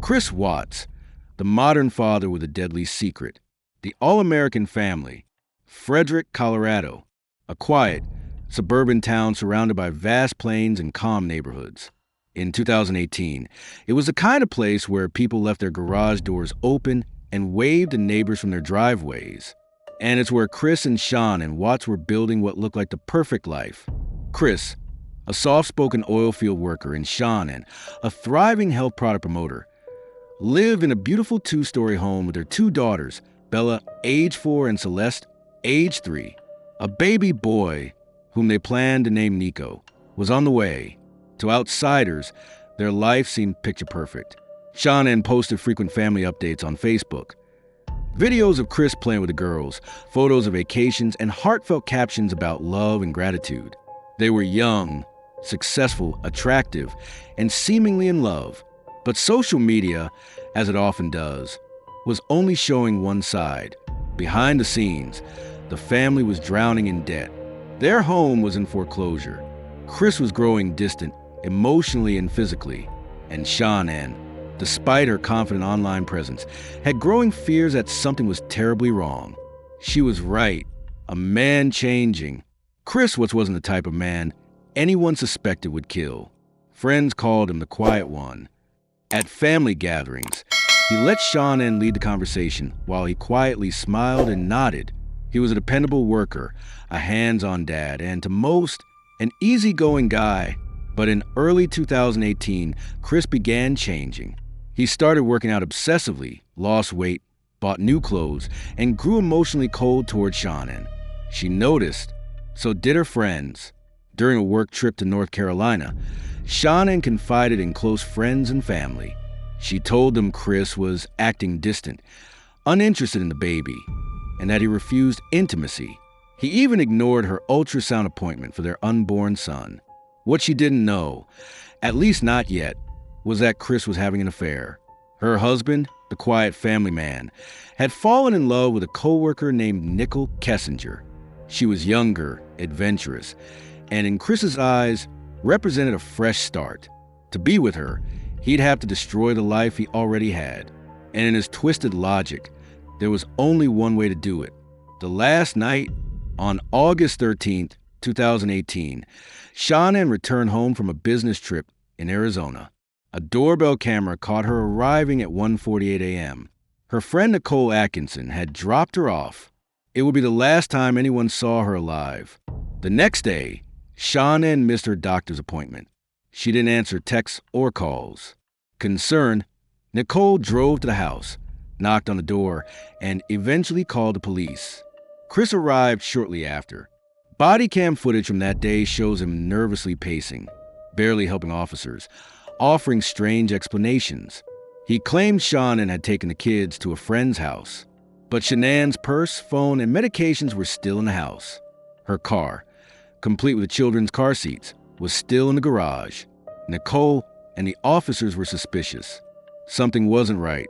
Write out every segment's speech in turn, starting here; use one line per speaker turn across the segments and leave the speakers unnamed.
Chris Watts, the modern father with a deadly secret. The All-American Family, Frederick, Colorado, a quiet, suburban town surrounded by vast plains and calm neighborhoods. In 2018, it was the kind of place where people left their garage doors open and waved to neighbors from their driveways. And it's where Chris and Shanann Watts were building what looked like the perfect life. Chris, a soft-spoken oil field worker, and Shanann, a thriving health product promoter, lived in a beautiful two-story home with their two daughters, Bella, age 4, and Celeste, age 3. A baby boy, whom they planned to name Nico, was on the way. To outsiders, their life seemed picture perfect. Shanann posted frequent family updates on Facebook. Videos of Chris playing with the girls, photos of vacations, and heartfelt captions about love and gratitude. They were young, successful, attractive, and seemingly in love. But social media, as it often does, was only showing one side. Behind the scenes, the family was drowning in debt. Their home was in foreclosure. Chris was growing distant, emotionally and physically. And Shanann, despite her confident online presence, had growing fears that something was terribly wrong. She was right. A man changing. Chris wasn't the type of man anyone suspected would kill. Friends called him the quiet one. At family gatherings, he let Shanann lead the conversation while he quietly smiled and nodded. He was a dependable worker, a hands-on dad, and to most, an easygoing guy. But in early 2018, Chris began changing. He started working out obsessively, lost weight, bought new clothes, and grew emotionally cold toward Shanann. She noticed, so did her friends. During a work trip to North Carolina, Shanann confided in close friends and family. She told them Chris was acting distant, uninterested in the baby, and that he refused intimacy. He even ignored her ultrasound appointment for their unborn son. What she didn't know, at least not yet, was that Chris was having an affair. Her husband, the quiet family man, had fallen in love with a coworker named Nicole Kessinger. She was younger, adventurous, and in Chris's eyes, represented a fresh start. To be with her, he'd have to destroy the life he already had. And in his twisted logic, there was only one way to do it. The last night, on August 13th, 2018, Shanann returned home from a business trip in Arizona. A doorbell camera caught her arriving at 1:48 a.m. Her friend Nicole Atkinson had dropped her off. It would be the last time anyone saw her alive. The next day, Shanann missed her doctor's appointment. She didn't answer texts or calls. Concerned, Nicole drove to the house, knocked on the door, and eventually called the police. Chris arrived shortly after. Bodycam footage from that day shows him nervously pacing, barely helping officers, offering strange explanations. He claimed Shanann had taken the kids to a friend's house, but Shanann's purse, phone, and medications were still in the house. Her car, complete with children's car seats, was still in the garage. Nicole and the officers were suspicious. Something wasn't right,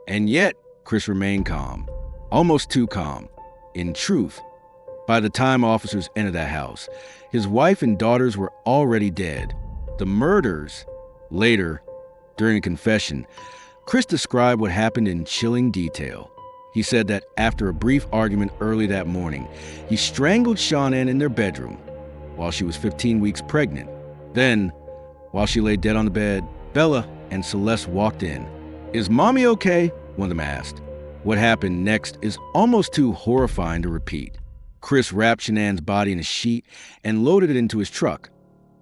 and yet Chris remained calm, almost too calm. In truth, by the time officers entered that house, his wife and daughters were already dead. The murders. Later, during a confession, Chris described what happened in chilling detail. He said that after a brief argument early that morning, he strangled Shanann in their bedroom while she was 15 weeks pregnant. Then, while she lay dead on the bed, Bella and Celeste walked in. "Is Mommy okay?" one of them asked. What happened next is almost too horrifying to repeat. Chris wrapped Shanann's body in a sheet and loaded it into his truck,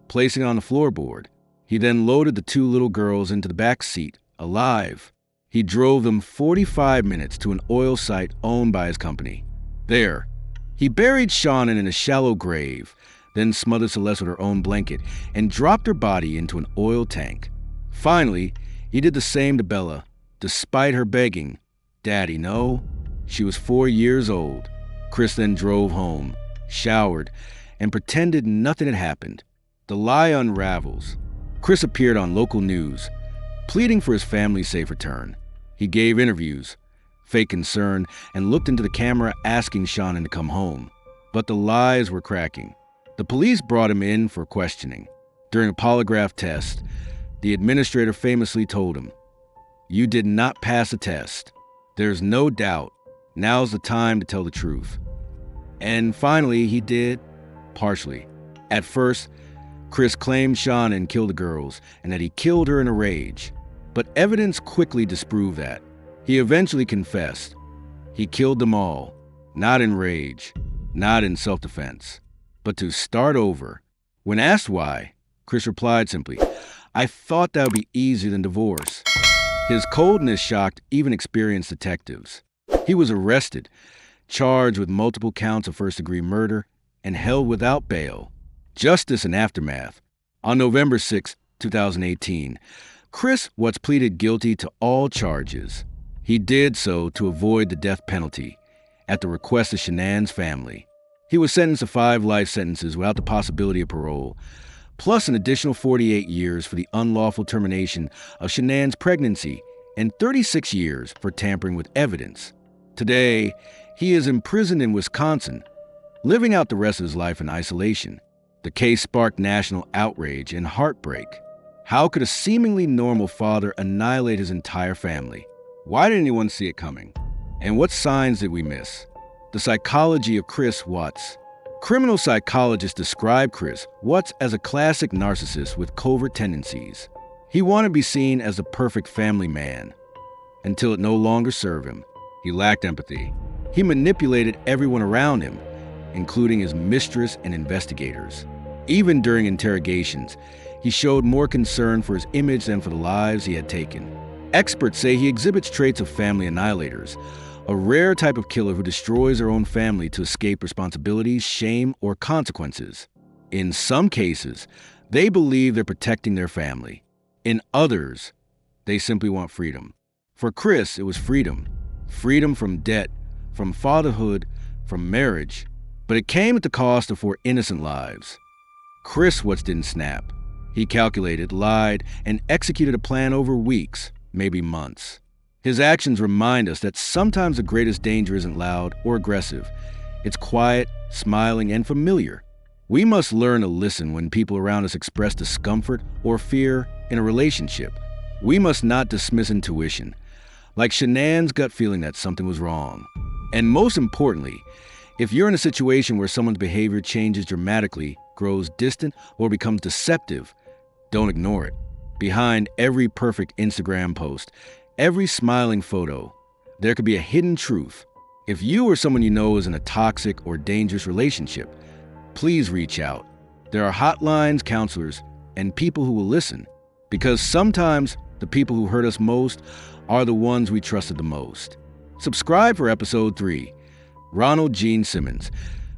placing it on the floorboard. He then loaded the two little girls into the back seat, alive. He drove them 45 minutes to an oil site owned by his company. There, he buried Shanann in a shallow grave, then smothered Celeste with her own blanket and dropped her body into an oil tank. Finally, he did the same to Bella, despite her begging, "Daddy, no." She was 4 years old. Chris then drove home, showered, and pretended nothing had happened. The lie unravels. Chris appeared on local news, pleading for his family's safe return. He gave interviews, fake concern, and looked into the camera asking Shanann to come home. But the lies were cracking. The police brought him in for questioning. During a polygraph test, the administrator famously told him, You did not pass a test. There's no doubt. Now's the time to tell the truth. And finally, he did, partially. At first, Chris claimed Shanann killed the girls and that he killed her in a rage. But evidence quickly disproved that. He eventually confessed. He killed them all, not in rage, not in self-defense, but to start over. When asked why, Chris replied simply, "I thought that would be easier than divorce." His coldness shocked even experienced detectives. He was arrested, charged with multiple counts of first-degree murder, and held without bail. Justice and aftermath. On November 6, 2018, Chris Watts pleaded guilty to all charges. He did so to avoid the death penalty, at the request of Shanann's family. He was sentenced to 5 life sentences without the possibility of parole, plus an additional 48 years for the unlawful termination of Shanann's pregnancy and 36 years for tampering with evidence. Today, he is imprisoned in Wisconsin, living out the rest of his life in isolation. The case sparked national outrage and heartbreak. How could a seemingly normal father annihilate his entire family? Why didn't anyone see it coming? And what signs did we miss? The psychology of Chris Watts. Criminal psychologists describe Chris Watts as a classic narcissist with covert tendencies. He wanted to be seen as the perfect family man, until it no longer served him. He lacked empathy. He manipulated everyone around him, including his mistress and investigators. Even during interrogations, he showed more concern for his image than for the lives he had taken. Experts say he exhibits traits of family annihilators, a rare type of killer who destroys their own family to escape responsibilities, shame, or consequences. In some cases, they believe they're protecting their family. In others, they simply want freedom. For Chris, it was freedom. Freedom from debt, from fatherhood, from marriage. But it came at the cost of 4 innocent lives. Chris Watts didn't snap. He calculated, lied, and executed a plan over weeks, maybe months. His actions remind us that sometimes the greatest danger isn't loud or aggressive. It's quiet, smiling, and familiar. We must learn to listen when people around us express discomfort or fear in a relationship. We must not dismiss intuition, like Shanann's gut feeling that something was wrong. And most importantly, if you're in a situation where someone's behavior changes dramatically, grows distant, or becomes deceptive, don't ignore it. Behind every perfect Instagram post, every smiling photo, there could be a hidden truth. If you or someone you know is in a toxic or dangerous relationship, please reach out. There are hotlines, counselors, and people who will listen, because sometimes the people who hurt us most are the ones we trusted the most. Subscribe for episode 3, Ronald Gene Simmons,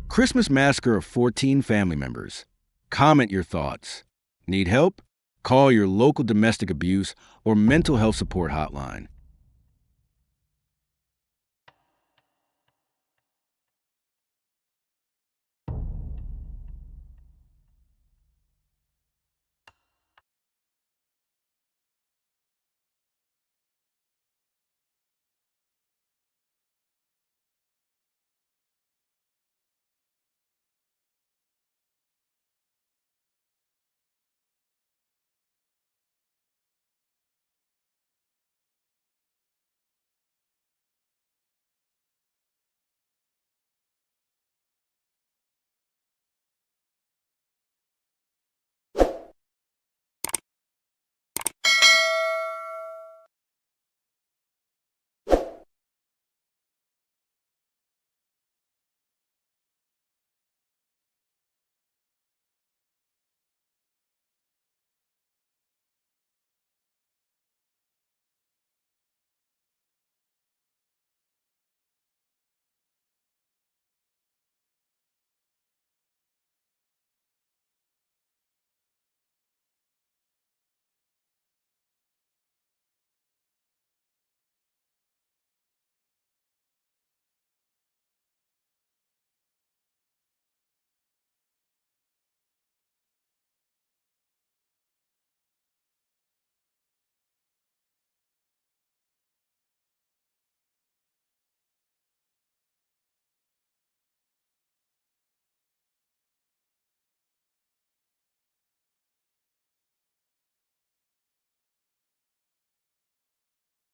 Christmas Massacre of 14 Family Members. Comment your thoughts. Need help? Call your local domestic abuse or mental health support hotline.